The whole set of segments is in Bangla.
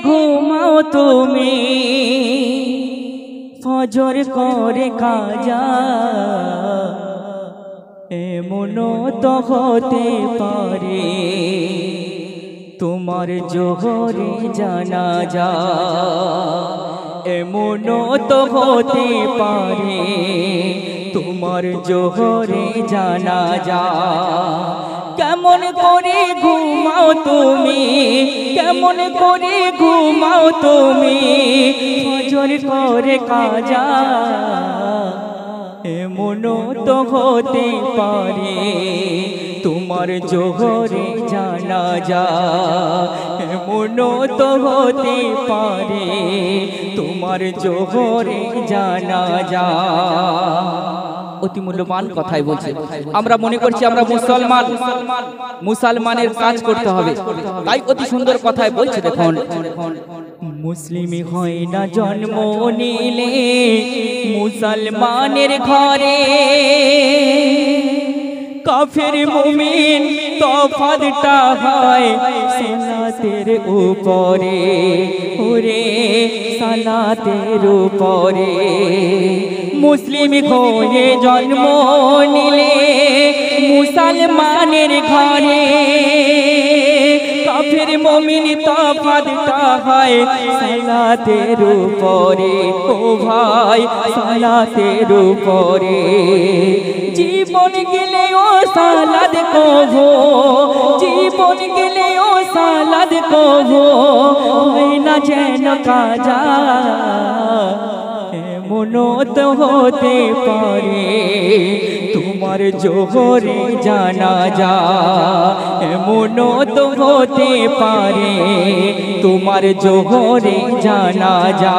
ঘুমাও তুমি ফজর করে কাজা এমনও তো হতে পারে তোমার জোহরে জানাজা এমনও তো হতে পারে তোমার জোহরে জানাজা কেমন করে ঘুমাও তুমি কেমন করে ঘুমাও তুমি ফজর করে কাজা এমনও তো হতে পারে তোমার জোহরে জানাজা এমনও তো হতে পারে তোমার জোহরে জানাজা অতি মূল্যবান কথাই বলছে আমরা মনে করছি আমরা মুসলমানের কাজ করতে হবে তাই অতি সুন্দর কথাই বলছে দেখুন মুসলিম হয় না জন্ম নিলে মুসলমানের ঘরে কাফের মুমিন তফাতটা হয় সালাতের উপরে ওরে সালাতের উপরে মুসলিম হয়ে জন্ম নিলে মুসলমানের ঘরে কাফের মুমিন তফাতটা হয় সালাতের উপরে ও ভাই সালাতের উপরে জীবন গেলে ও সালাদ কভো জীবন গেলে ও সালাদ কভো হয় না যেন কাজা এমনও তো হতে পারে তোমার জোহরে জানাজা এমনও তো হতে পারে তোমার জোহরে জানাজা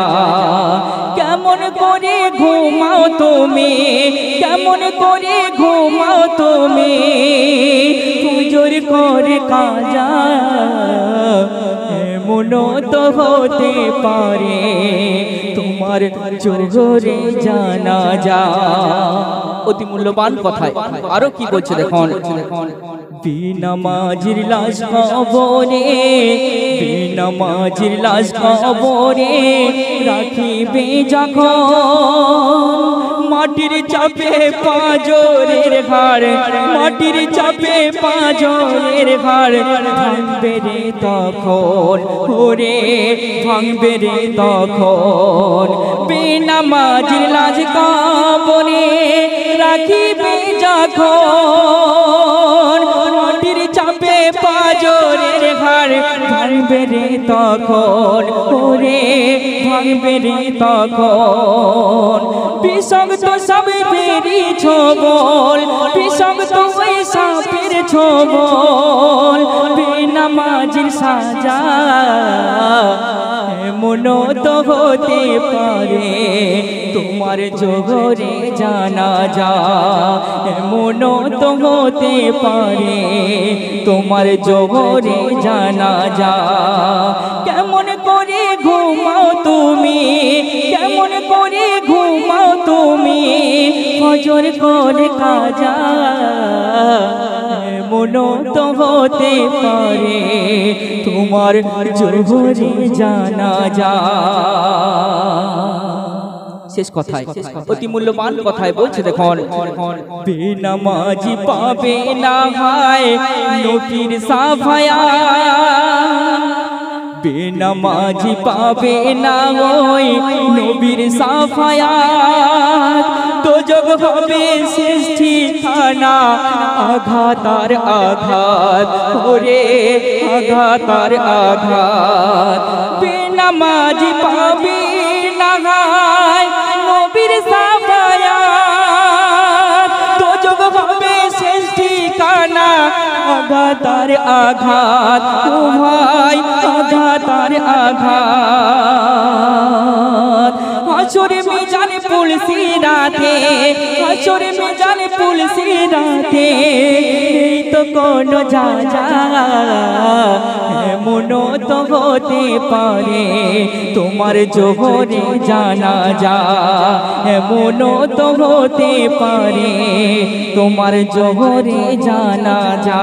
কেমন করে ঘুমাও তুমি কেমন করে ঘুমাও তুমি ফজর করে কাজা এমনও তো হতে পারে তোমার জোহরে জানাজা অতি মূল্যবান কথায় আরো কি বলছে দেখুন বেনামাজির লাশ কবরে বেনামাজির লাশ কবরে রাখিবে যখন মাটির চাপে পাঁজরের ঘাড় মাটির চাপে পাঁজরের ঘাড় ভাঙবে রে তখন ওরে ভাঙবে রে তখন বেনামাজির লাশ কবরে রাখিবে যখন মাটির চাপে পাঁজরের ঘাড় ভাঙবে রে তখন ওরে ভাঙবে রে তখন বিষাক্ত সাপের ছোবল বিষাক্ত ওই সাপের ছোবল বেনামাজির সাজা এমনও তো হতে পারে তোমার জোহরে জানাজা এমনও তো হতে পারে তোমার জোহরে জানাজা কেমন করে ঘুমাও তুমি কেমন করে ঘুমাও তুমি ফজর করে কাজা এমনও তো হতে পারে তোমার জোহরে জানাজা শেষ কথায় অতি মূল্যবান কথায় বলছে দেখুন বেনামাজি পাবে না হয় নবীর সাফায়াত বেনামাজি পাবে না ওই নবীর সাফায়াত দোজখ হবে শেষ ঠিকানা আঘাত আর আঘাত ওরে আঘাত আর আঘাত বেনামাজি পাবে না নবীর সাফায়াত দোজখ হবে শেষ ঠিকানা আঘাত আর আঘাত ও ভাই আঘাত আর আঘাত হাসরে মিজান পুলসি রাতে হাসরে মিজান পুলসি রাতে এই তো কোন জাজা এমনও তো হতে পারে তোমার জোহরে জানাজা এমনও তো হতে পারে তোমার জোহরে জানাজা।